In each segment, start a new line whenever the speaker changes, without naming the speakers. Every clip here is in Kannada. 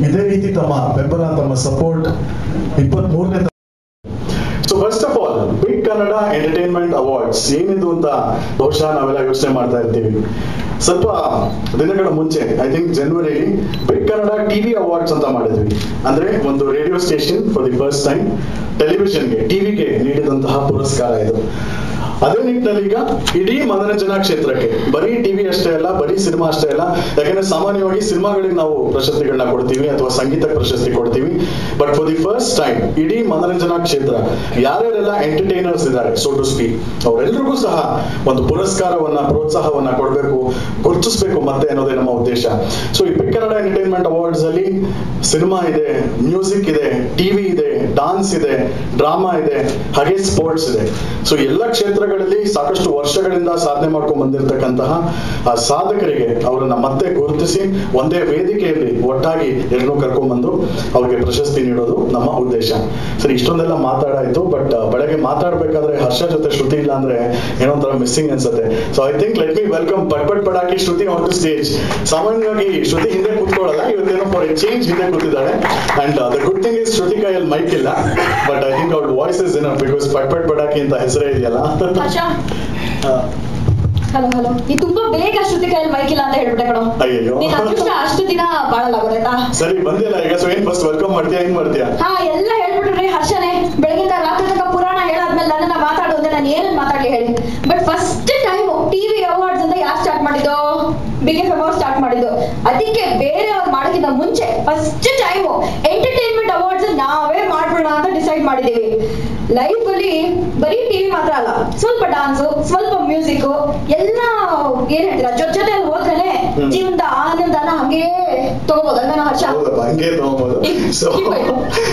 ಇದೇ ರೀತಿ ತಮ್ಮ ಬೆಂಬಲ, ತಮ್ಮ ಸಪೋರ್ಟ್ 23ನೇ. So first of all Big Kannada Entertainment Awards ಏನಿದು ಅಂತ ಬಹುಶಃ ನಾವೆಲ್ಲ ಯೋಚನೆ ಮಾಡ್ತಾ ಇರ್ತೀವಿ. ಸ್ವಲ್ಪ ದಿನಗಳ ಮುಂಚೆ ಐ ಥಿಂಕ್ ಜನವರಿಲಿ ಬಿಗ್ ಕನ್ನಡ ಟಿವಿ ಅವಾರ್ಡ್ಸ್ ಅಂತ ಮಾಡಿದ್ವಿ. ಅಂದ್ರೆ ಒಂದು radio station for the first time ಟೆಲಿವಿಷನ್ಗೆ, ಟಿವಿಗೆ ನೀಡಿದಂತಹ ಪುರಸ್ಕಾರ ಇದು. ಅದೇ ನಿಟ್ಟಿನಲ್ಲಿ ಈಗ ಇಡೀ ಮನರಂಜನಾ ಕ್ಷೇತ್ರಕ್ಕೆ, ಬರೀ ಟಿವಿ ಅಷ್ಟೇ ಅಲ್ಲ, ಬರೀ ಸಿನಿಮಾ ಅಷ್ಟೇ ಅಲ್ಲ, ಯಾಕಂದ್ರೆ ಸಾಮಾನ್ಯವಾಗಿ ಸಿನಿಮಾಗಳಿಗೆ ನಾವು ಪ್ರಶಸ್ತಿಗಳನ್ನ ಕೊಡ್ತೀವಿ ಅಥವಾ ಸಂಗೀತಕ್ಕೆ ಪ್ರಶಸ್ತಿ ಕೊಡ್ತೀವಿ. But for the first time ಇಡೀ ಮನರಂಜನಾ ಕ್ಷೇತ್ರ ಯಾರ್ಯಾರೆಲ್ಲ ಎಂಟರ್ಟೈನರ್ಸ್ ಇದ್ದಾರೆ ಸೋ ಟು ಸ್ಪೀಕ್, ಅವರೆಲ್ಲರಿಗೂ ಸಹ ಒಂದು ಪುರಸ್ಕಾರವನ್ನ, ಪ್ರೋತ್ಸಾಹವನ್ನ ಕೊಡಬೇಕು, ಗುರುತಿಸಬೇಕು ಮತ್ತೆ ಅನ್ನೋದೇ ನಮ್ಮ ಉದ್ದೇಶ. ಸೊ ಈ ಬಿಗ್ ಕನ್ನಡ ಎಂಟರ್ಟೈನ್ಮೆಂಟ್ ಅವಾರ್ಡ್ಸ್ ಅಲ್ಲಿ ಸಿನಿಮಾ ಇದೆ, ಮ್ಯೂಸಿಕ್ ಇದೆ, ಟಿವಿ ಇದೆ, ಡಾನ್ಸ್ ಇದೆ, ಡ್ರಾಮಾ ಇದೆ, ಹಾಗೆ ಸ್ಪೋರ್ಟ್ಸ್ ಇದೆ. ಸೊ ಎಲ್ಲ ಕ್ಷೇತ್ರಗಳಲ್ಲಿ ಸಾಕಷ್ಟು ವರ್ಷಗಳಿಂದ ಸಾಧನೆ ಮಾಡ್ಕೊಂಡು ಬಂದಿರತಕ್ಕಂತಹ ಆ ಸಾಧಕರಿಗೆ ಅವರನ್ನ ಮತ್ತೆ ಗುರುತಿಸಿ ಒಂದೇ ವೇದಿಕೆಯಲ್ಲಿ ಒಟ್ಟಾಗಿ ಎಲ್ಲರೂ ಕರ್ಕೊಂಡ್ಬಂದು ಅವ್ರಿಗೆ ಪ್ರಶಸ್ತಿ ನೀಡೋದು ನಮ್ಮ ಉದ್ದೇಶ. ಸರಿ, ಇಷ್ಟೊಂದೆಲ್ಲ ಮಾತಾಡಾಯ್ತು, ಬಟ್ ಬೆಳಗ್ಗೆ ಮಾತಾಡ್ಬೇಕಾದ್ರೆ ಹರ್ಷ ಜೊತೆ ಶ್ರುತಿ ಇಲ್ಲ ಅಂದ್ರೆ ಏನೋ ಒಂಥರ ಮಿಸ್ಸಿಂಗ್ ಅನ್ಸುತ್ತೆ. So I think let me welcome Pat ಪಡಾಕಿ Shruti on to stage. ಸಾಮಾನ್ಯವಾಗಿ ಶ್ರುತಿ ಹಿಂದೆ ಕೂತ್ಕೊಳ್ಳಲ್ಲ, ಇವತ್ತೇನೋ ಫಾರ್ ಎ ಚೇಂಜ್ ಹಿಂದೆ ಕೂತಿದ್ದಾಳೆ. And the good thing is Shruti ಕೈಯಲ್ಲಿ ಮೈಕ್ ಇಲ್ಲ, ಬಟ್ ಐ ಥಿಂಕ್ ಅವ್ರ voice is enough because Pat Padaki ಅಂತ ಹೆಸರೇ ಇದೆಯಲ್ಲ.
ಹಲೋ ಹಲೋ, ಈ ತುಂಬಾ ಬೇಗ ಶ್ರುತಿ ಕೈಯಲ್ಲಿ ಮೈಕ್ ಇಲ್ಲ ಅಂತ ಹೇಳ್ಬಿಟ್ಟೆ ಕಣೋ.
ಅಯ್ಯೋ,
ಅಷ್ಟು ದಿನ ಬಾಳಲ್ಲ, ಗೊತ್ತಾಯ್ತಾ?
ಸರಿ ಬಂದಿಲ್ಲ ಈಗ, ಸೊ ಏನ್ ಫಸ್ಟ್ ವೆಲ್ಕಮ್ ಮಾಡ್ತೀಯಾ, ಏನ್ ಮಾಡ್ತೀಯಾ?
ಹಾ, ಎಲ್ಲ ಹೇಳ್ಬಿಟ್ರಿ ಹರ್ಷನೇ. ಬೆಳಗಿಂದ ರಾತ್ರಿ ತನಕ ಪುರಾಣ ಹೇಳಾದ್ಮೇಲೆ ನನ್ನನ್ನ ಮಾತಾಡು ಅಂದ್ರೆ ನಾನು ಏನನ್ನ ಮಾತಾಡ್ಲಿ ಹೇಳಿ. But first time TV Awards ಅಂತ ಯಾರು ಸ್ಟಾರ್ಟ್ ಮಾಡಿದ್ದು? ಬಿಗ್ ಎಫ್ ಅವಾರ್ಡ್ ಸ್ಟಾರ್ಟ್ ಮಾಡಿದ್ದು. ಅದಕ್ಕೆ ಬೇರೆಯವ್ರು ಮಾಡೋಕ್ಕಿಂತ ಮುಂಚೆ ಫಸ್ಟ್ ಟೈಮ್ ಎಂಟರ್ಟೈನ್ಮೆಂಟ್ ಅವಾರ್ಡ್ಸ್ ನಾವೇ ಮಾಡ್ಬಿಡೋಣ ಅಂತ ಡಿಸೈಡ್ ಮಾಡಿದೀವಿ. ಲೈಫ್ ಅಲ್ಲಿ ಬರೀ ಟಿವಿ ಮಾತ್ರ ಅಲ್ಲ, ಸ್ವಲ್ಪ ಡಾನ್ಸ್, ಸ್ವಲ್ಪ ಮ್ಯೂಸಿಕ್, ಎಲ್ಲ ಏನ್ ಹೇಳ್ತೀರಾ ಜೊತೆ ಹೋದ್ರೆ ಜೀವನದ ಆನಂದನ ಹಂಗೇ ತಗೋಬಹುದು ಅಲ್ವೇನೋ ಹರ್ಷ?
ಹಂಗೆ ತಗೋಬಹುದು.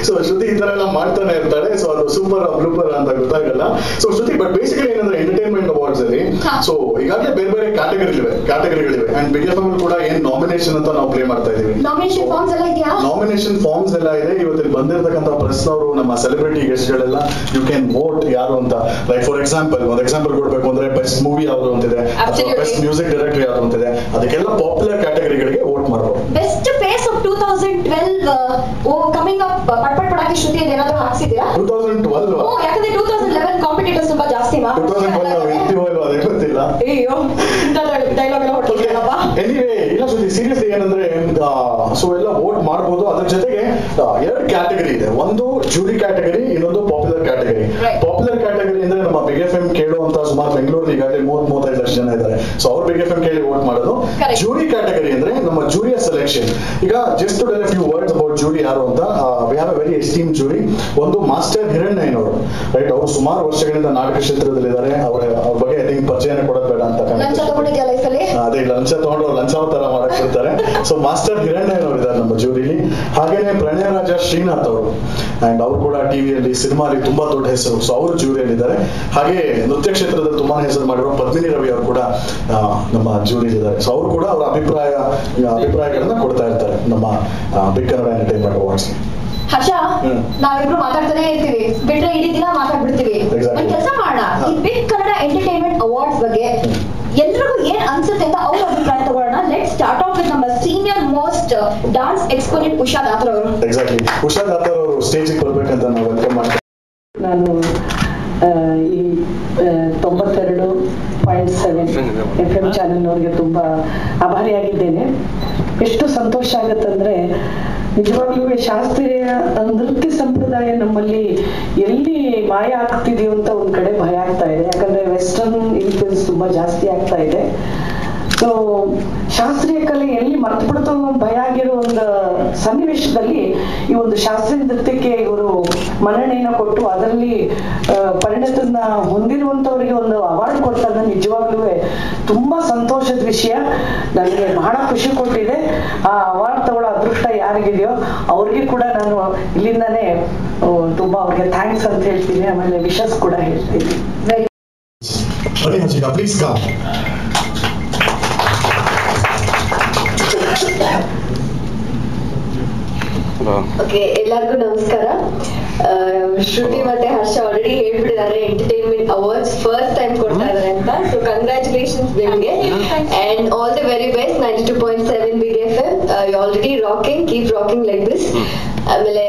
ಸೊ ಶ್ರುತಿ ಈ ತರ ಎಲ್ಲ ಮಾಡ್ತಾನೆ ಇರ್ತಾಳೆ. ಸೊ ಅದು ಸೂಪರ್ ಬ್ಲೂಪರ್ ಅಂತ ಗೊತ್ತಾಗಲ್ಲ. ಸೊ ಶ್ರುತಿ, ಬಟ್ ಬೇಸಿಕಲಿ ಏನಂದ್ರೆ ಎಂಟರ್ಟೈನ್ಮೆಂಟ್ ಅವಾರ್ಡ್ಸ್ ಅಲ್ಲಿ ಸೊ ಈಗಾಗಲೇ ಬೇರೆ ಬೇರೆ ಕ್ಯಾಟಗರಿಗಳಿವೆ ಅಂಡ್ ಬಿಗ್ ಎಫ್ ಕೂಡ ಏನ್ ನಾಮಿನೇಷನ್ ಅಂತ ನಾವು ಪ್ಲೇ ಮಾಡ್ತಾ ಇದೀವಿ.
ನಾಮಿನೇಷನ್ ಫಾರ್ಮ್ಸ್ ಎಲ್ಲ ಇದೆಯಾ? ನಾಮಿನೇಷನ್
ಫಾರ್ಮ್ಸ್ ಎಲ್ಲ ಇದೆ. ಇವತ್ತಿಲ್ಲಿ ಬಂದಿರತಕ್ಕಂತ ಪ್ರೆಸ್ ಅವರು, ನಮ್ಮ ಸೆಲೆಬ್ರಿಟಿ ಗೆಸ್ಟ್ ಗಳೆಲ್ಲ ಯು ಕ್ಯಾನ್ ವೋಟ್ ಯಾರು ಅಂತ. ಲೈಕ್ ಫಾರ್ ಎಕ್ಸಾಂಪಲ್, ಒಂದು ಎಕ್ಸಾಂಪಲ್ ಕೊಡ್ಬೇಕು ಅಂದ್ರೆ ಬೆಸ್ಟ್ ಮೂವಿ ಯಾವ್ದು ಅಂತಿದೆ, ಅಥವಾ ಬೆಸ್ಟ್ ಮ್ಯೂಸಿಕ್ ಡೈರೆಕ್ಟರ್ ಯಾವ್ದು ಅಂತಿದೆ. ಅದಕ್ಕೆಲ್ಲ ಪಾಪ್ಯುಲರ್ ಕ್ಯಾಟಗರಿಗಳಿಗೆ ವೋಟ್ ಮಾಡಬಹುದು.
Best face of 2012 coming up ಪಟ್ ಪಡಾಕಿ ಶ್ರುತಿ ಅಂತ ಏನಾದ್ರು ಹಾಕ್ಸಿದ್ದೀರಾ?
2012
ಯಾಕಂದ್ರೆ 2011 ಕಾಂಪಿಟೇಟರ್ಸ್ ತುಂಬಾ ಜಾಸ್ತಿ.
2012 ಅದೇ ಗೊತ್ತಿಲ್ಲ.
ಅಯ್ಯೋ, ಡೈಲಾಗ್ ಎಲ್ಲ ಹೊರಟಿಲ್ಲಪ್ಪ.
ಎನಿವೇ, ಇಲ್ಲ ಶ್ರುತಿ, ಸೀರಿಯಸ್ಲಿ ಏನಂದ್ರೆ ಸೊ ಎಲ್ಲ ವೋಟ್ ಮಾಡಬಹುದು. ಅದ್ರ ಜೊತೆಗೆ ಎರಡು ಕ್ಯಾಟಗರಿ ಇದೆ. ಒಂದು ಜೂರಿ ಕ್ಯಾಟಗರಿ, ಇನ್ನೊಂದು ಪಾಪ್ಯುಲರ್ ಕ್ಯಾಟಗರಿ. ಪಾಪ್ಯುಲರ್ ಕ್ಯಾಟಗರಿ ಅಂದ್ರೆ ನಮ್ಮ ಬಿಗ್ ಎಫ್ ಎಂ ಕೇಳುವಂತ ಸುಮಾರು ಬೆಂಗಳೂರಲ್ಲಿ ಈಗಾಗಲೇ 30-35 ಲಕ್ಷ ಜನ ಇದ್ದಾರೆ. ಸೊ ಅವ್ರು ಬಿಗ್ ಎಫ್ ಎಂ ಕೇಳಿ ವೋಟ್ ಮಾಡೋದು. ಜೂರಿ ಕ್ಯಾಟಗರಿ ಅಂದ್ರೆ ನಮ್ಮ ಜೂರಿಯ ಸೆಲೆಕ್ಷನ್. ಈಗ just to tell a few words about jury ಯಾರು ಅಂತ. We have a very esteem jury. ಒಂದು ಮಾಸ್ಟರ್ ಹಿರಣ್ಣಯ್ಯನವರು, ರೈಟ್, ಅವರು ಸುಮಾರು ವರ್ಷಗಳಿಂದ ನಾಟಕ ಕ್ಷೇತ್ರದಲ್ಲಿದ್ದಾರೆ. ಅವ್ರ ಬಗ್ಗೆ ಐ ಥಿಂಕ್ ಪರಿಚಯನ ಕೊಡೋದು ಬೇಡ ಅಂತ
ಅದೇ
ಲಂಚ ತಗೊಂಡು ಲಂಚಾವತಾರ ಮಾಡಕ್ ಬಿಡ್ತಾರೆ. ಸೊ ಮಾಸ್ಟರ್ ಹಿರಣ್ಣಯ್ಯನವರು ಇದ್ದಾರೆ ನಮ್ಮ ಜೂರಿಲಿ. ಹಾಗೇನೆ ಪ್ರಣಯರಾಜ ಶ್ರೀನಾಥ್ ಅವರು, ಅಂಡ್ ಅವರು ಕೂಡ ಟಿವಿಯಲ್ಲಿ, ಸಿನಿಮಾಲಿ ತುಂಬಾ ದೊಡ್ಡ ಹೆಸರು. ಸೊ ಅವರು ಜೂರಿಯಲ್ಲಿ ಇದ್ದಾರೆ. ಹಾಗೆ ನೃತ್ಯ ಕ್ಷೇತ್ರದಲ್ಲಿ ತುಂಬಾ ಹೆಸರು ಮಾಡಿರೋ ಪದ್ಮಿನಿ ರವಿ ಅವರು ಕೂಡ ನಮ್ಮ ಜೂರಿಯಲ್ಲಿ ಇದ್ದಾರೆ. ಸೊ ಅವರು ಕೂಡ ಅವರ ಅಭಿಪ್ರಾಯಗಳನ್ನ ಕೊಡ್ತಾ ಇರ್ತಾರೆ ನಮ್ಮ ಬಿಗ್ ಕನ್ನಡ ಎಂಟರ್ಟೈನ್ಮೆಂಟ್ ಅವಾರ್ಡ್ಸ್.
ಹರ್ಷ, ನಾವಿಬ್ರು ಮಾತಾಡ್ತಾನೆ ಇರ್ತೀವಿ, ಬಿಟ್ರೆ ಇಡೀ ದಿನ ಮಾತಾಡ್ಬಿಡ್ತೀವಿ. ಒಂದ್ ಕೆಲಸ ಮಾಡೋಣ, ಈ ಬಿಗ್ ಕನ್ನಡ ಎಂಟರ್ಟೈನ್ಮೆಂಟ್ ಅವಾರ್ಡ್ಸ್ ಬಗ್ಗೆ ಎಲ್ರಿಗೂ ಏನ್ ಅನ್ಸುತ್ತೆ ಅಂತ ಅವ್ರ ಅಭಿಪ್ರಾಯ ತಗೊಳ್ಳೋಣ. ಲೆಟ್ ಸ್ಟಾರ್ಟ್ ಆಫ್ ವಿತ್ ನಮ್ಮ senior most dance exponent Usha Datar ಅವರು.
ಎಕ್ಸಾಕ್ಟ್ಲಿ, ಉಷಾ ದಾತರ್ ಅವರು ಸ್ಟೇಜಿಗೆ ಬರ್ಬೇಕಂತ ನಾವು ವೆಲ್ಕಮ್ ಮಾಡ್ತೀವಿ.
ನಾನು ಈ 92.7 FM ಚಾನೆಲ್ನವ್ರಿಗೆ ತುಂಬ ಆಭಾರಿಯಾಗಿದ್ದೇನೆ. ಎಷ್ಟು ಸಂತೋಷ ಆಗುತ್ತಂದ್ರೆ, ನಿಜವಾಗ್ಲೂ ಶಾಸ್ತ್ರೀಯ ನೃತ್ಯ ಸಂಪ್ರದಾಯ ನಮ್ಮಲ್ಲಿ ಎಲ್ಲಿ ಮಾಯ ಆಗ್ತಿದೆಯೋ ಅಂತ ಒಂದ್ ಕಡೆ ಭಯ ಆಗ್ತಾ ಇದೆ. ಯಾಕಂದ್ರೆ ವೆಸ್ಟರ್ನ್ ಇನ್ಫ್ಲೂಯೆನ್ಸ್ ತುಂಬಾ ಜಾಸ್ತಿ ಆಗ್ತಾ ಇದೆ. ಸೊ ಶಾಸ್ತ್ರೀಯ ಕಲೆ ಎಲ್ಲಿ ಮರ್ತು ಬಿಡ್ತೋ ಭಯ ಆಗಿರೋ ಒಂದು ಸನ್ನಿವೇಶದಲ್ಲಿ ಈ ಒಂದು ಶಾಸ್ತ್ರೀಯ ನೃತ್ಯಕ್ಕೆ ಇವರು ಮನ್ನಣೆಯನ್ನು ಕೊಟ್ಟು ಅದರಲ್ಲಿ ಪರಿಣತನ ಹೊಂದಿರುವಂತವರಿಗೆ ಒಂದು ಅವಾರ್ಡ್ ಕೊಟ್ಟಾಗ ನಿಜವಾಗ್ಲೂ ತುಂಬಾ ಸಂತೋಷದ ವಿಷಯ. ನನಗೆ ಬಹಳ ಖುಷಿ ಕೊಟ್ಟಿದೆ. ಆ ಅವಾರ್ಡ್ ತಗೊಳ್ಳೋ ಅದೃಷ್ಟ ಯಾರಿಗಿದೆಯೋ ಅವ್ರಿಗೆ ಕೂಡ ನಾನು ಇಲ್ಲಿಂದಾನೇ ತುಂಬಾ ಅವ್ರಿಗೆ ಥ್ಯಾಂಕ್ಸ್ ಅಂತ ಹೇಳ್ತೀನಿ. ಆಮೇಲೆ ವಿಶಸ್ ಕೂಡ ಹೇಳ್ತೀನಿ.
ಓಕೆ, ಎಲ್ಲರಿಗೂ ನಮಸ್ಕಾರ. ಶ್ರುತಿ ಮತ್ತೆ ಹರ್ಷ ಆಲ್ರೆಡಿ ಹೇಳ್ಬಿಟ್ಟಿದ್ದಾರೆ ಎಂಟರ್ಟೈನ್ಮೆಂಟ್ ಅವಾರ್ಡ್ಸ್ ಫಸ್ಟ್ ಟೈಮ್ ಕೊಡ್ತಾ ಇದಾರೆ ಅಂತ. ಸೊ ಕಂಗ್ರಾಚುಲೇಷನ್ಸ್ ನಿಮ್ಗೆ and all the very best. 92.7 big FM, you already rocking, keep rocking like this. ಆಮೇಲೆ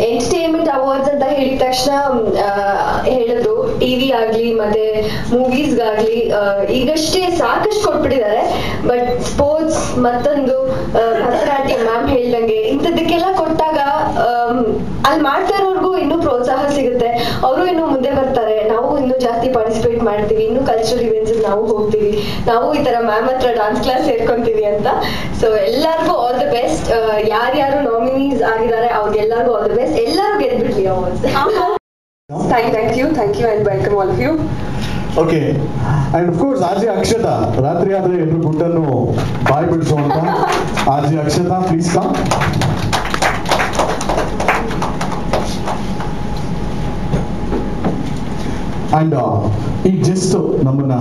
ಎಂಟರ್ಟೈನ್ಮೆಂಟ್ ಅವಾರ್ಡ್ಸ್ ಅಂತ ಹೇಳಿದ ತಕ್ಷಣ ಹೇಳಿದ್ರು ಟಿವಿ ಆಗ್ಲಿ ಮತ್ತೆ ಮೂವೀಸ್ಗಾಗ್ಲಿ ಈಗಷ್ಟೇ ಸಾಕಷ್ಟು ಕೊಟ್ಬಿಟ್ಟಿದ್ದಾರೆ. ಬಟ್ ಸ್ಪೋರ್ಟ್ಸ್ ಮತ್ತೊಂದು ಭರತನಾಟ್ಯ ಮ್ಯಾಮ್ ಹೇಳ್ದಂಗೆ ಇಂಥದಕ್ಕೆಲ್ಲ ಕೊಟ್ಟಾಗ ಅಲ್ಲಿ ಮಾಡ್ತಾ ಇರೋರ್ಗು ಇನ್ನೂ ಪ್ರೋತ್ಸಾಹ ಸಿಗುತ್ತೆ, ಅವರು ಇನ್ನೂ ಮುಂದೆ ಬರ್ತಾರೆ, ನಾವು ಇನ್ನೂ ಜಾಸ್ತಿ ಪಾರ್ಟಿಸಿಪೇಟ್ ಮಾಡ್ತೀವಿ, ಇನ್ನೂ ಕಲ್ಚರಲ್ ಇವೆಂಟ್ಸ್ ನಾವು ಹೋಗ್ತೀವಿ, ನಾವು ಈ ತರ ಮ್ಯಾಮ್ ಹತ್ರ ಡಾನ್ಸ್ ಕ್ಲಾಸ್ ಸೇರ್ಕೊಂತೀವಿ ಅಂತ. ಸೊ ಎಲ್ಲರಿಗೂ ಆಲ್ ದ ಬೆಸ್ಟ್. ಯಾರ್ಯಾರು ನಾಮಿನೀಸ್ ಆಗಿದ್ದಾರೆ ಅವ್ರಿಗೆಲ್ಲರಿಗೂ ಆಲ್ ದ ಬೆಸ್ಟ್. ಎಲ್ಲರೂ ಗೆದ್ಬಿಡ್ಲಿ awards.
Thank you and welcome all of you.
Okay, and of course RJ Akshata, ರಾತ್ರಿ ಆದ್ರೆ ಎಲ್ರು ಗುಟ್ಟನ್ನು ಬಾಯ್ ಬಿಡಿಸುವಂತ RJ Akshata, please come. And ಈ ಜಸ್ಟ್ ನಮ್ಮನ್ನ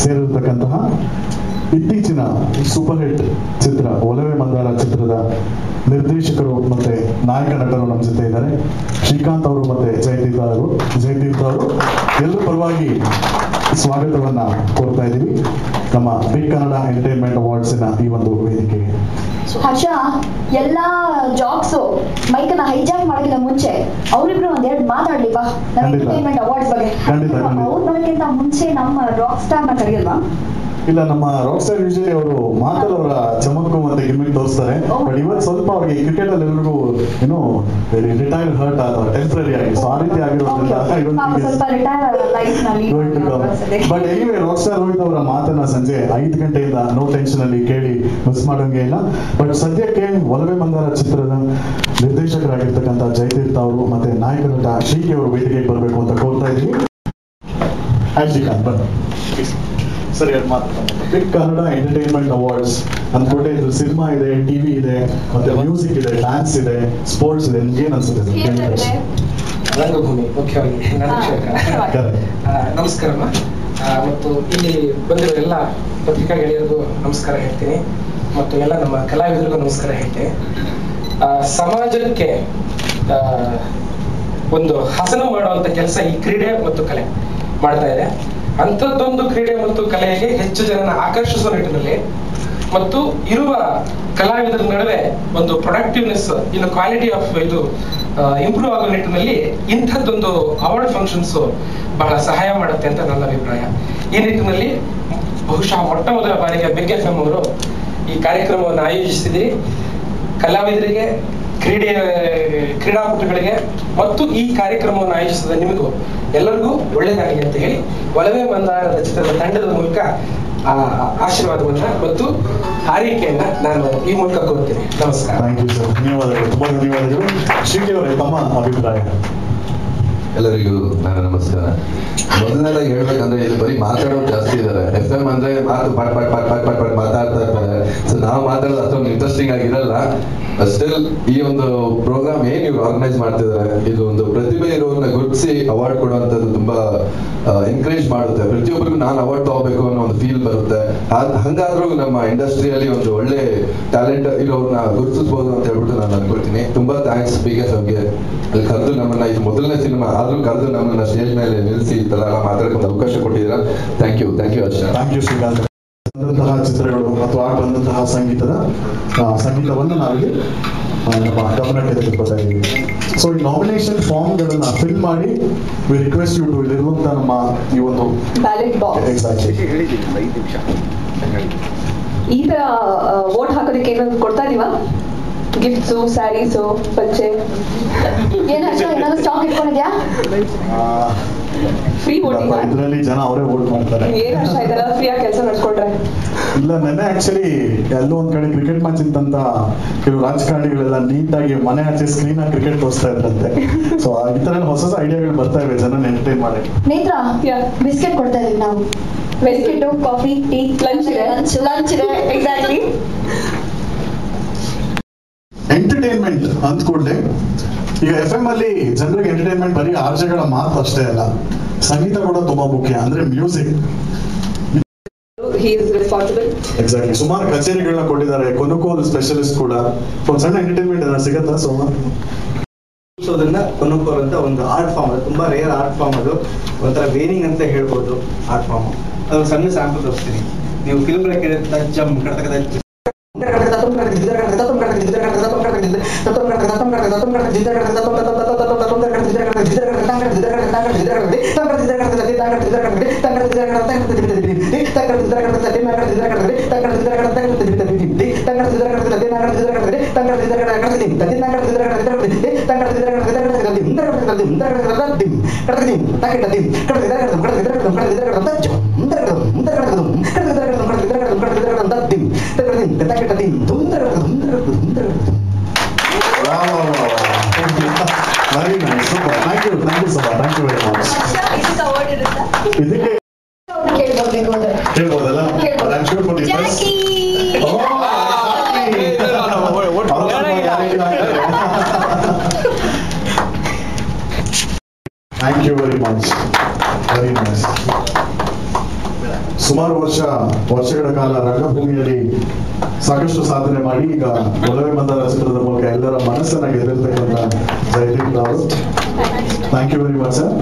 ಸೇರಿರ್ತಕ್ಕಂತಹ ಇತ್ತೀಚಿನ ಸೂಪರ್ ಹಿಟ್ ಚಿತ್ರ ಒಲವೇ ಮಂದಾರ ಚಿತ್ರದ ನಿರ್ದೇಶಕರು ಮತ್ತೆ ನಾಯಕ ನಟರು ನಮ್ಮ ಜೊತೆ ಇದ್ದಾರೆ. ಶ್ರೀಕಾಂತ್ ಅವರು ಮತ್ತೆ ಜಯತೀರ್ಥ ಅವರು ಎಲ್ಲರ ಪರವಾಗಿ ಸ್ವಾಗತವನ್ನ ಕೋರ್ತಾ ಇದ್ದೀವಿ ನಮ್ಮ ಬಿಗ್ ಕನ್ನಡ ಎಂಟರ್ಟೈನ್ಮೆಂಟ್ ಅವಾರ್ಡ್ಸ್ ಈ ಒಂದು ವೇದಿಕೆಗೆ.
ಹರ್ಷ, ಎಲ್ಲಾ ಜಾಬ್ಸ್ ಮೈಕನ್ನ ಹೈಜಾಕ್ ಮಾಡೋಕ್ಕಿಂತ ಮುಂಚೆ ಅವರಿಬ್ರು ಒಂದೆರಡು ಮಾತಾಡ್ಲಿ ಬಾ ಎಂಟರ್ಟೈನ್ಮೆಂಟ್ ಅವಾರ್ಡ್ಸ್ ಬಗ್ಗೆ. ಅವ್ರ ಬರೋಕ್ಕಿಂತ ಮುಂಚೆ ನಮ್ಮ ರಾಕ್ ಸ್ಟಾರ್ ನ ಕರೆಯಲ್ವಾ?
ಇಲ್ಲ, ನಮ್ಮ ರಾಕ್ ಸ್ಟಾರ್ ಯೂಶಲಿ ಅವರು ಮಾತಲ್ಲಿ ಅವರ ಚಮಕ್ಕು ಮತ್ತೆ ಗಿಮಿಕ್ ತೋರಿಸ್ತಾರೆ. ಬಟ್ ಇವತ್ತು ಸ್ವಲ್ಪ ಅವ್ರಿಗೆ ಕ್ರಿಕೆಟ್ ಅಲ್ಲಿ ಎಲ್ರಿಗೂ ಏನೋ ರಿಟೈರ್ಡ್ ಹರ್ಟ್ ಟೆಂಪ್ರರಿ ಆಗಿ, ಸೊ ಆ ರೀತಿ ಆಗಿರೋದ್ರಿಂದ but anyway rock star Rohit ಅವರ ಮಾತನ್ನ ಸಂಜೆ 5 ಗಂಟೆಯಿಂದ ನೋ ಟೆನ್ಷನ್ ಅಲ್ಲಿ ಕೇಳಿ ಮಿಸ್ ಮಾಡೋಂಗೆ ಇಲ್ಲ. ಬಟ್ ಸದ್ಯಕ್ಕೆ ಒಲವೇ ಮಂದಾರ ಚಿತ್ರದ ನಿರ್ದೇಶಕರಾಗಿರ್ತಕ್ಕಂಥ ಜಯತೀರ್ಥ ಅವರು ಮತ್ತೆ ನಾಯಕ ನಟ ಶ್ರೀಕೆ ಅವರು ವೇದಿಕೆಗೆ ಬರಬೇಕು ಅಂತ ಕೋರ್ತಾ ಇದ್ದೀವಿ. ಶ್ರೀಕಾಂತ್ ಬನ್ನಿ ಸರಿ. ಬಿಗ್ ಕನ್ನಡ ಎಂಟರ್ಟೈನ್ಮೆಂಟ್ ಅವಾರ್ಡ್ಸ್ ಅಂದ್ಕೊಂಡೆ ಇದು ಸಿನಿಮಾ ಇದೆ, ಟಿವಿ ಇದೆ, ಮತ್ತೆ ಮ್ಯೂಸಿಕ್ ಇದೆ, ಡ್ಯಾನ್ಸ್ ಇದೆ, ಸ್ಪೋರ್ಟ್ಸ್ ಇದೆ. ನಿಮ್ಗೆ ಏನ್ ಅನ್ಸುತ್ತೆ?
ರಂಗಭೂಮಿ ಮುಖ್ಯವಾಗಿ ನಮಸ್ಕಾರಮ್ಮ. ಮತ್ತು ಇಲ್ಲಿ ಬಂದಿರೋ ಎಲ್ಲ ಪತ್ರಿಕಾ ಗೆಳೆಯರಿಗೂ ನಮಸ್ಕಾರ ಹೇಳ್ತೀನಿ ಮತ್ತು ಎಲ್ಲ ನಮ್ಮ ಕಲಾವಿದರಿಗೂ ನಮಸ್ಕಾರ ಹೇಳ್ತೀನಿ. ಸಮಾಜಕ್ಕೆ ಒಂದು ಹಸನು ಮಾಡುವಂತ ಕೆಲಸ ಈ ಕ್ರೀಡೆ ಮತ್ತು ಕಲೆ ಮಾಡ್ತಾ ಇದೆ. ಅಂಥದ್ದೊಂದು ಕ್ರೀಡೆ ಮತ್ತು ಕಲೆಗೆ ಹೆಚ್ಚು ಜನನ ಆಕರ್ಷಿಸುವ ನಿಟ್ಟಿನಲ್ಲಿ ಮತ್ತು ಇರುವ ಕಲಾವಿದರ ನಡುವೆ ಒಂದು ಪ್ರೊಡಕ್ಟಿವ್ನೆಸ್ ಇನ್ನು ಕ್ವಾಲಿಟಿ ಆಫ್ ಇದು ಇಂಪ್ರೂವ್ ಆಗೋ ನಿಟ್ಟಿನಲ್ಲಿ ಇಂಥದ್ದೊಂದು ಅವಾರ್ಡ್ ಫಂಕ್ಷನ್ಸ್ ಬಹಳ ಸಹಾಯ ಮಾಡುತ್ತೆ ಅಂತ ನನ್ನ ಅಭಿಪ್ರಾಯ. ಈ ನಿಟ್ಟಿನಲ್ಲಿ ಬಹುಶಃ ಮೊಟ್ಟ ಮೊದಲ ಬಾರಿಗೆ ಬಿಗ್ FM ಅವರು ಈ ಕಾರ್ಯಕ್ರಮವನ್ನು ಆಯೋಜಿಸಿದಿರಿ. ಕಲಾವಿದರಿಗೆ, ಕ್ರೀಡಾಪಟುಗಳಿಗೆ ಮತ್ತು ಈ ಕಾರ್ಯಕ್ರಮವನ್ನು ಆಯೋಜಿಸಿದ ನಿಮಗೂ ಎಲ್ಲರಿಗೂ ಒಳ್ಳೆಯದಾಗಲಿ ಅಂತ ಹೇಳಿ ಒಲವೇ ಮಂದಾರದ ಚಿತ್ರದ ತಂಡದ ಮೂಲಕ ಆಶೀರ್ವಾದವನ್ನ ಮತ್ತು ಹಾರೈಕೆಯನ್ನ ನಾನು ಈ ಮೂಲಕ ಕೋರುತ್ತೇನೆ. ನಮಸ್ಕಾರ.
ಥ್ಯಾಂಕ್ ಯು ಸರ್, ಧನ್ಯವಾದಗಳು, ತುಂಬಾ ಧನ್ಯವಾದಗಳು. ಶ್ರೀಕೆ ಅವರೇ, ತಮ್ಮ ಅಭಿಪ್ರಾಯ?
ಎಲ್ಲರಿಗೂ ನನ್ನ ನಮಸ್ಕಾರ. ಮೊದಲನೇದಾಗಿ ಹೇಳ್ಬೇಕಂದ್ರೆ ಇಲ್ಲಿ ಬರೀ ಮಾತಾಡೋದು ಜಾಸ್ತಿ ಇದ್ದಾರೆ. FM ಅಂದ್ರೆ ಮಾತು ಪಟ್ ಪಟ್ ಪಟ್ ಪಟ್ ಪಟ್ ಪಟ್ ಮಾತಾಡ್ತಾ ಇರ್ತಾರೆ. ಸೊ ನಾವು ಮಾತಾಡೋದು ಅಷ್ಟೊಂದು ಇಂಟ್ರೆಸ್ಟಿಂಗ್ ಆಗಿರಲ್ಲ. ಸ್ಟಿಲ್ ಈ ಒಂದು ಪ್ರೋಗ್ರಾಮ್ ಏನ್ ಇವ್ರು ಆರ್ಗನೈಸ್ ಮಾಡ್ತಿದ್ದಾರೆ, ಇದು ಒಂದು ಪ್ರತಿಭೆ ಇರೋರನ್ನ ಗುರುತಿಸಿ ಅವಾರ್ಡ್ ಕೊಡುವಂತದ್ದು ತುಂಬಾ ಎನ್ಕರೇಜ್ ಮಾಡುತ್ತೆ. ಪ್ರತಿಯೊಬ್ಬರಿಗೂ ನಾನು ಅವಾರ್ಡ್ ತಗೋಬೇಕು ಅನ್ನೋ ಒಂದು ಫೀಲ್ ಬರುತ್ತೆ. ಹಂಗಾದ್ರೂ ನಮ್ಮ ಇಂಡಸ್ಟ್ರಿಯಲ್ಲಿ ಒಂದು ಒಳ್ಳೆ ಟ್ಯಾಲೆಂಟ್ ಇರೋರ್ನ ಗುರುತಿಸಬಹುದು ಅಂತ ಹೇಳ್ಬಿಟ್ಟು ನಾನು ಅನ್ಕೊಳ್ತೀನಿ. ತುಂಬಾ ಥ್ಯಾಂಕ್ಸ್ ಬಿಗ್ ಎಫ್ಎಂಗೆ ಅಲ್ಲಿ ಕರೆದು ನಮ್ಮನ್ನ, ಇದು ಮೊದಲನೇ ಸಿನಿಮಾ ಆದ್ರೂ ಕರೆದು ನಮ್ಮನ್ನ ಸ್ಟೇಜ್ ಮೇಲೆ ನಿಲ್ಲಿಸಿ ಈ ತರ ಮಾತಾಡಕ್ಕೆ ಅವಕಾಶ ಕೊಟ್ಟಿದ್ದೀರಾ. Thank you Harsha.
Thank you Srikanth. ಬಂದಂತಹ ಚಿತ್ರಗಳು ಮತ್ತು ಆಟ ಬಂದಂತಹ ಸಂಗೀತವನ್ನು ನಾವಿಲ್ಲಿ ನಮ್ಮ ಗಮನಕ್ಕೆ ತೆಗೆದುಕೊಳ್ತಾ ಇದ್ದೀವಿ. ಸೊ ಈ ನಾಮಿನೇಷನ್ ಫಾರ್ಮ್ ಗಳನ್ನ ಫಿಲ್ ಮಾಡಿ ವಿ ರಿಕ್ವೆಸ್ಟ್ ಯು ಟು ಇಲ್ಲಿರುವಂತ ನಮ್ಮ ಈ ಒಂದು
ಬ್ಯಾಲೆಟ್ ಬಾಕ್ಸ್ ಈ ತರ ವೋಟ್ ಹಾಕೋದಕ್ಕೆ ಏನಾದ್ರು ಕೊಡ್ತಾ ಇದೀವಾ? ಗಿಫ್ಟ್ಸು, ಸ್ಯಾರೀಸು, ಪಂಚೆ
ಏನಾದ್ರು ಸ್ಟಾಕ್ ಇಟ್ಕೊಂಡಿದ್ಯಾ?
ಫ್ರೀ ವೋಟಿಂಗ್
ಇದರಲ್ಲಿ ಜನ ಅವರೇ ವೋಟ್ ಮಾಡ್ತಾರೆ.
ಏನ್ ಅಷ್ಟ ಇದೆಲ್ಲ ಫ್ರೀಯಾಗಿ ಕೆಲಸ ನಡ್ಸ್ಕೊಂಡ್ರೆ? ಇಲ್ಲ,
ನೆನ್ನೆ ಆಕ್ಚುಲಿ ಎಲ್ಲೋ ಒಂದ್ ಕಡೆ ಕ್ರಿಕೆಟ್ ಮ್ಯಾಚ್ ಇತ್ತಂತ ಕೆಲವು ರಾಜಕಾರಣಿಗಳೆಲ್ಲ ನೀಟಾಗಿ ಮನೆ ಆಚೆ ಸ್ಕ್ರೀನ್ ಆಗಿ ಕ್ರಿಕೆಟ್ ತೋರಿಸ್ತಾ ಇದ್ರಂತೆ. ಸೊ ಈ ತರ ಹೊಸ ಐಡಿಯಾಗಳು ಬರ್ತಾ ಇವೆ ಜನ ಎಂಟರ್ಟೈನ್ ಮಾಡಿ.
ನೇತ್ರ, ಬಿಸ್ಕೆಟ್ ಕೊಡ್ತಾ ಇದೀವಿ ನಾವು. ಬಿಸ್ಕೆಟ್, ಕಾಫಿ, ಟೀ, ಲಂಚ್ ಇದೆ. ಎಕ್ಸಾಕ್ಟ್ಲಿ.
ಎಂಟರ್ಟೈನ್ಮೆಂಟ್ ಅಂದ್ಕೊಂಡೆ ಈಗ FM ಅಲ್ಲಿ ಜನರಿಗೆ ಎಂಟರ್ಟೈನ್ಮೆಂಟ್ ಬರೀ ಆರ್ಜೆಗಳ ಮಾತು ಅಷ್ಟೇ ಅಲ್ಲ, ಸಂಗೀತ ಕೂಡ ತುಂಬಾ ಮುಖ್ಯ. ಅಂದ್ರೆ music
he is responsible.
Exactly. ಸುಮಾರು ಕಚೇರಿಗಳನ್ನ ಕೊಟ್ಟಿದ್ದಾರೆ, ಕೊನುಕೋಲ್ ಸ್ಪೆಷಲಿಸ್ಟ್ ಕೂಡ. ಒಂದು ಸಣ್ಣ ಎಂಟರ್ಟೈನ್ಮೆಂಟ್ ಏನಾದ್ರು ಸಿಗತ್ತಾ ಸೋಮವಾರ?
ಕೊನುಕೋಲ್ ಅಂತ ಒಂದು ಆರ್ಟ್ ಫಾರ್ಮ್, ಅದು ತುಂಬಾ ರೇರ್ ಆರ್ಟ್ ಫಾರ್ಮ್, ಅದು ಒಂಥರ ವೇನಿಂಗ್ ಅಂತ ಹೇಳ್ಬೋದು ಆರ್ಟ್ ಫಾರ್ಮ್. ಅದು ಸಣ್ಣ ಸ್ಯಾಂಪಲ್ ತೋರಿಸ್ತೀನಿ. ನೀವು ಫಿಲ್ಮ್ ಕೇಳಿದ ಜಮ್ ಕರ್ನಾಟಕದ
Very nice. Super. Thank you so much. Thank you very much. ಇದಕ್ಕೆ ಕೇಳ್ಬೋದಲ್ಲ? I'm sure for the first. Thank you very much. Very nice. ಸುಮಾರು ವರ್ಷಗಳ ಕಾಲ ರಂಗಭೂಮಿಯಲ್ಲಿ ಸಾಕಷ್ಟು ಸಾಧನೆ ಮಾಡಿ ಈಗ ಒಲವೇ ಮಂದಾರ ಚಿತ್ರದ ಮೂಲಕ ಎಲ್ಲರ ಮನಸ್ಸನ್ನ ಗೆದ್ದಿರ್ತಕ್ಕಂಥ ಜಯದೀಪ್ ಅವರು. Thank you very much sir.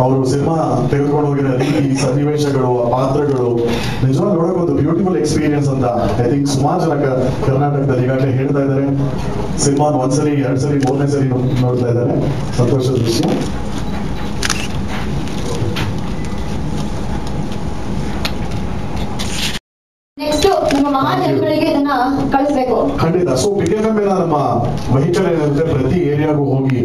ಅವರು ಸಿನಿಮಾ ತೆಗೆದುಕೊಂಡು ಹೋಗಿರೋ ರೀತಿ, ಸನ್ನಿವೇಶಗಳು, ಪಾತ್ರಗಳು ನಿಜವಾಗಿ ನೋಡಕ್ ಒಂದು ಬ್ಯೂಟಿಫುಲ್ ಎಕ್ಸ್ಪೀರಿಯನ್ಸ್ ಅಂತ ಐ ಥಿಂಕ್ ಸುಮಾರು ಜನ ಕರ್ನಾಟಕದಲ್ಲಿ ಈಗಾಗಲೇ ಹೇಳ್ತಾ ಇದ್ದಾರೆ. ಸಿನಿಮಾ ಒಂದ್ಸರಿ, 2 ಸರಿ, 3ನೇ ಸರಿ ನೋಡ್ತಾ ಇದ್ದಾರೆ. ಸಂತೋಷದ ವಿಷಯ.
ನೆಕ್ಸ್ಟ್ ನಮ್ಮ ಮಹಾಜನಗಳಿಗೆ ಇದನ್ನ ಕಳಿಸ್ಬೇಕು.
ಖಂಡಿತ. ಸೊ PKFM ನಮ್ಮ ವೆಹಿಕಲ್ ಏನಿರುತ್ತೆ ಪ್ರತಿ ಏರಿಯಾಗೂ ಹೋಗಿ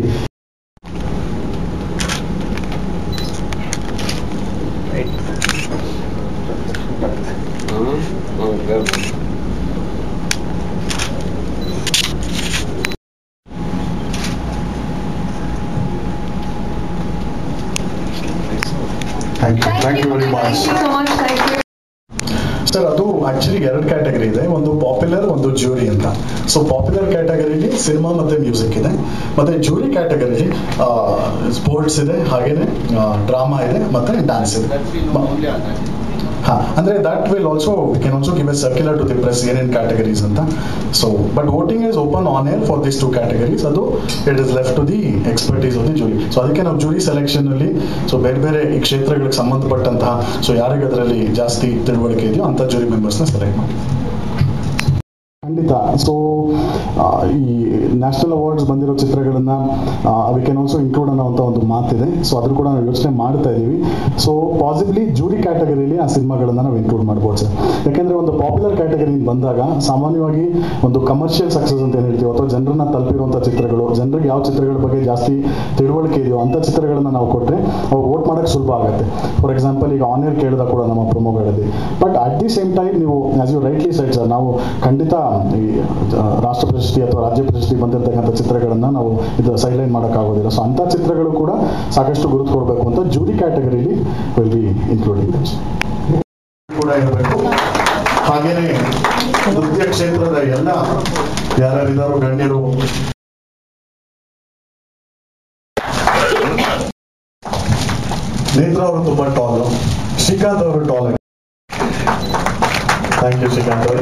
thank you very much sir. ಅದು ಆಕ್ಚುಲಿ 2 ಕ್ಯಾಟಗರಿ ಇದೆ, ಒಂದು ಪಾಪ್ಯುಲರ್, ಒಂದು ಜ್ಯೂರಿ ಅಂತ. ಸೊ ಪಾಪ್ಯುಲರ್ ಕ್ಯಾಟಗರಿಲಿ ಸಿನಿಮಾ ಮತ್ತೆ ಮ್ಯೂಸಿಕ್ ಇದೆ, ಮತ್ತೆ ಜ್ಯೂರಿ ಕ್ಯಾಟಗರಿಲಿ ಸ್ಪೋರ್ಟ್ಸ್ ಇದೆ, ಹಾಗೇನೆ ಡ್ರಾಮಾ ಇದೆ, ಮತ್ತೆ ಡ್ಯಾನ್ಸ್ ಇದೆ. ಅಂದ್ರೆ that will also can also give a circular to the press ಏನೇನ್ ಕ್ಯಾಟಗರೀಸ್ ಅಂತ. So but voting is open on air for this 2 categories. ಅದು it is left to the expertise of the jury. So ಅದಕ್ಕೆ ನಾವು ಜೂರಿ ಸೆಲೆಕ್ಷನ್ ಅಲ್ಲಿ ಸೊ ಬೇರೆ ಬೇರೆ ಈ ಕ್ಷೇತ್ರಗಳಿಗೆ ಸಂಬಂಧಪಟ್ಟಂತಹ ಸೊ ಯಾರಿಗೆ ಅದರಲ್ಲಿ ಜಾಸ್ತಿ ತಿಳುವಳಿಕೆ ಇದೆಯೋ ಅಂತ ಜೂರಿ ಮೆಂಬರ್ಸ್ನ ಸೆಲೆಕ್ಟ್ ಮಾಡಿ. ಖಂಡಿತ. ಸೊ ಈ ನ್ಯಾಷನಲ್ ಅವಾರ್ಡ್ಸ್ ಬಂದಿರೋ ಚಿತ್ರಗಳನ್ನ ವಿ ಕ್ಯಾನ್ ಆಲ್ಸೋ ಇನ್ಕ್ಲೂಡ್ ಅನ್ನೋಂಥ ಒಂದು ಮಾತಿದೆ. ಸೊ ಅದ್ರ ಕೂಡ ನಾವು ಯೋಚನೆ ಮಾಡ್ತಾ ಇದ್ದೀವಿ. ಸೊ ಪಾಸಿಬ್ಲಿ ಜೂರಿ ಕ್ಯಾಟಗರಿಲಿ ಆ ಸಿನಿಮಾಗಳನ್ನ ನಾವು ಇನ್ಕ್ಲೂಡ್ ಮಾಡ್ಬೋದು ಸರ್. ಯಾಕೆಂದ್ರೆ ಒಂದು ಪಾಪ್ಯುಲರ್ ಕ್ಯಾಟಗರಿ ಬಂದಾಗ ಸಾಮಾನ್ಯವಾಗಿ ಒಂದು ಕಮರ್ಷಿಯಲ್ ಸಕ್ಸಸ್ ಅಂತ ಏನ್ ಹೇಳ್ತೀವಿ, ಅಥವಾ ಜನರನ್ನ ತಲುಪಿರುವಂಥ ಚಿತ್ರಗಳು, ಜನರಿಗೆ ಯಾವ ಚಿತ್ರಗಳ ಬಗ್ಗೆ ಜಾಸ್ತಿ ತಿಳುವಳಿಕೆ ಇದೆಯೋ ಅಂತ ಚಿತ್ರಗಳನ್ನ ನಾವು ಕೊಟ್ಟರೆ ಅವ್ರು ವೋಟ್ ಮಾಡೋಕ್ಕೆ ಸುಲಭ ಆಗುತ್ತೆ. ಫಾರ್ ಎಕ್ಸಾಂಪಲ್ ಈಗ ಆನ್ ಏರ್ ಕೇಳಿದ ಕೂಡ ನಮ್ಮ ಪ್ರೊಮೋಗಳಲ್ಲಿ. But at the same time ನೀವು as you rightly said sir, ನಾವು ಖಂಡಿತ ಈ ರಾಷ್ಟ್ರ ಪ್ರಶಸ್ತಿ ಅಥವಾ ರಾಜ್ಯ ಪ್ರಶಸ್ತಿ ಬಂದಿರತಕ್ಕಂಥ ಚಿತ್ರಗಳನ್ನ ನಾವು ಇದು ಸೈಡ್ಲೈನ್ ಮಾಡೋಕ್ಕಾಗೋದಿಲ್ಲ. ಸೊ ಅಂತ ಚಿತ್ರಗಳು ಕೂಡ ಸಾಕಷ್ಟು ಗುರುತು ಕೊಡಬೇಕು ಅಂತ ಜೂರಿ ಕ್ಯಾಟಗರಿಲಿ ವಿಲ್ ಬಿ ಇನ್ಕ್ಲೂಡಿಂಗ್ ಕೂಡ ಇರಬೇಕು. ಹಾಗೇನೆ ನೃತ್ಯ ಕ್ಷೇತ್ರದ ಎಲ್ಲ ಯಾರ್ಯಾರಿದ್ದಾರೋ ಗಣ್ಯರು, ನೇತ್ರ ಅವರು ತುಂಬಾ ಟಾಲ್, ಶ್ರೀಕಾಂತ್ ಅವರು ಟಾಲ್. ಥ್ಯಾಂಕ್ ಯು ಶ್ರೀಕಾಂತ್ ಅವರು.